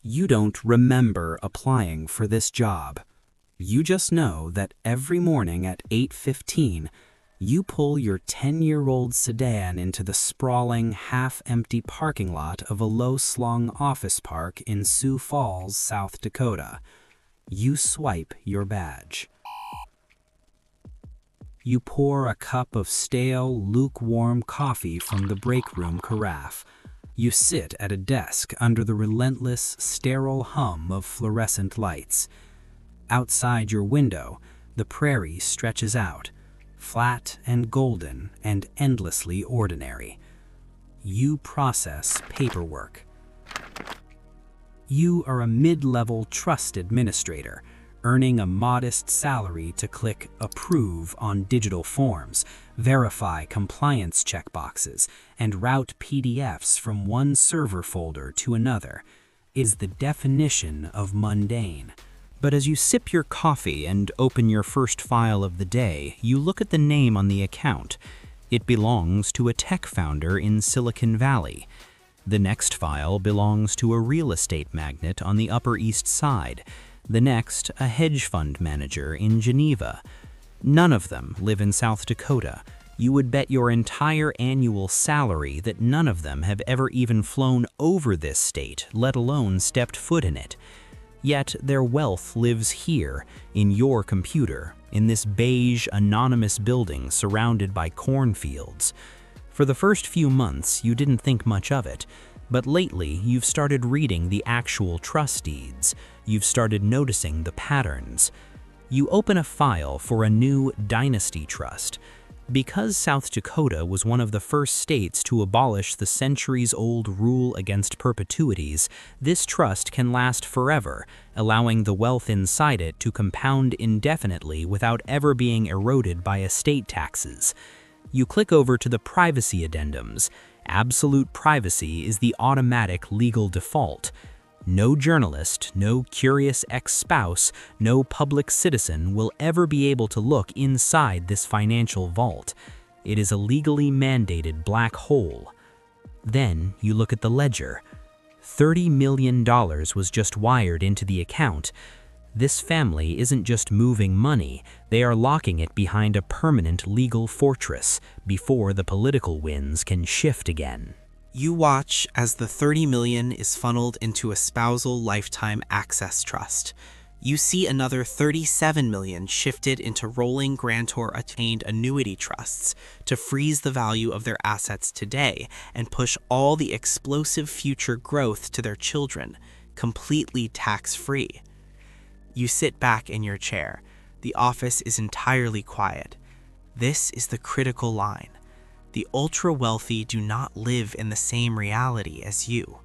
You don't remember applying for this job. You just know that every morning at 8:15, you pull your 10-year-old sedan into the sprawling, half-empty parking lot of a low-slung office park in Sioux Falls, South Dakota. You swipe your badge. You pour a cup of stale, lukewarm coffee from the break room carafe. You sit at a desk under the relentless, sterile hum of fluorescent lights. Outside your window, the prairie stretches out, flat and golden and endlessly ordinary. You process paperwork. You are a mid-level trust administrator, earning a modest salary to click approve on digital forms, verify compliance checkboxes, and route PDFs from one server folder to another. Is the definition of mundane. But as you sip your coffee and open your first file of the day, you look at the name on the account. It belongs to a tech founder in Silicon Valley. The next file belongs to a real estate magnate on the Upper East Side. The next, a hedge fund manager in Geneva. None of them live in South Dakota. You would bet your entire annual salary that none of them have ever even flown over this state, let alone stepped foot in it. Yet their wealth lives here, in your computer, in this beige, anonymous building surrounded by cornfields. For the first few months, you didn't think much of it. But lately, you've started reading the actual trust deeds. You've started noticing the patterns. You open a file for a new dynasty trust. Because South Dakota was one of the first states to abolish the centuries-old rule against perpetuities, this trust can last forever, allowing the wealth inside it to compound indefinitely without ever being eroded by estate taxes. You click over to the privacy addendums. Absolute privacy is the automatic legal default. No journalist, no curious ex-spouse, no public citizen will ever be able to look inside this financial vault. It is a legally mandated black hole. Then you look at the ledger. $30 million was just wired into the account. This family isn't just moving money, they are locking it behind a permanent legal fortress before the political winds can shift again. You watch as the $30 million is funneled into a spousal lifetime access trust. You see another $37 million shifted into rolling grantor-attained annuity trusts to freeze the value of their assets today and push all the explosive future growth to their children, completely tax-free. You sit back in your chair. The office is entirely quiet. This is the critical line. The ultra-wealthy do not live in the same reality as you.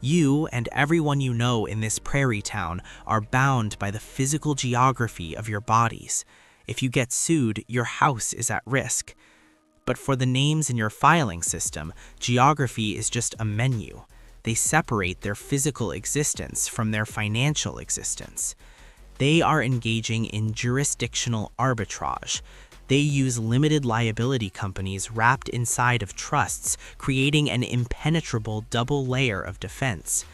You and everyone you know in this prairie town are bound by the physical geography of your bodies. If you get sued, your house is at risk. But for the names in your filing system, geography is just a menu. They separate their physical existence from their financial existence. They are engaging in jurisdictional arbitrage. They use limited liability companies wrapped inside of trusts, creating an impenetrable double layer of defense.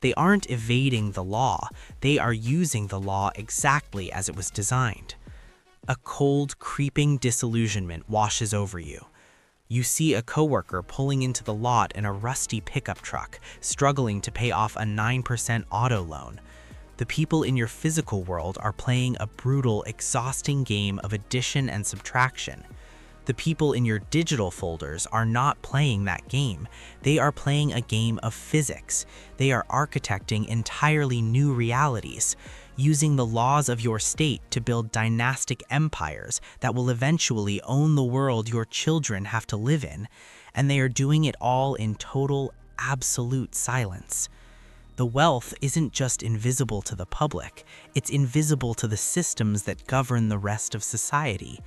They aren't evading the law, they are using the law exactly as it was designed. A cold, creeping disillusionment washes over you. You see a coworker pulling into the lot in a rusty pickup truck, struggling to pay off a 9% auto loan. The people in your physical world are playing a brutal, exhausting game of addition and subtraction. The people in your digital folders are not playing that game. They are playing a game of physics. They are architecting entirely new realities, using the laws of your state to build dynastic empires that will eventually own the world your children have to live in, and they are doing it all in total, absolute silence. The wealth isn't just invisible to the public, it's invisible to the systems that govern the rest of society.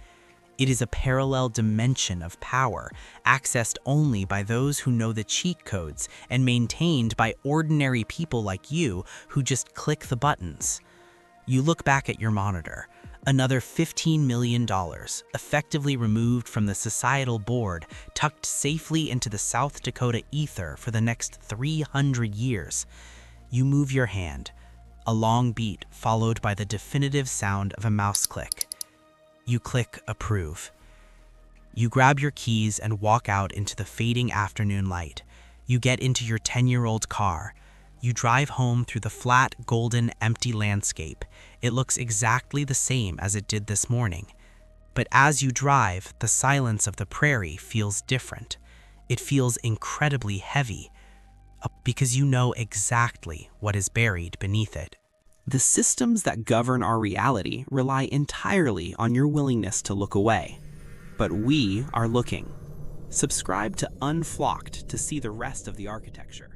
It is a parallel dimension of power, accessed only by those who know the cheat codes and maintained by ordinary people like you who just click the buttons. You look back at your monitor. Another $15 million, effectively removed from the societal board, tucked safely into the South Dakota ether for the next 300 years. You move your hand, a long beat followed by the definitive sound of a mouse click. You click approve. You grab your keys and walk out into the fading afternoon light. You get into your 10-year-old car. You drive home through the flat, golden, empty landscape. It looks exactly the same as it did this morning. But as you drive, the silence of the prairie feels different. It feels incredibly heavy, because you know exactly what is buried beneath it. The systems that govern our reality rely entirely on your willingness to look away. But we are looking. Subscribe to Unflocked to see the rest of the architecture.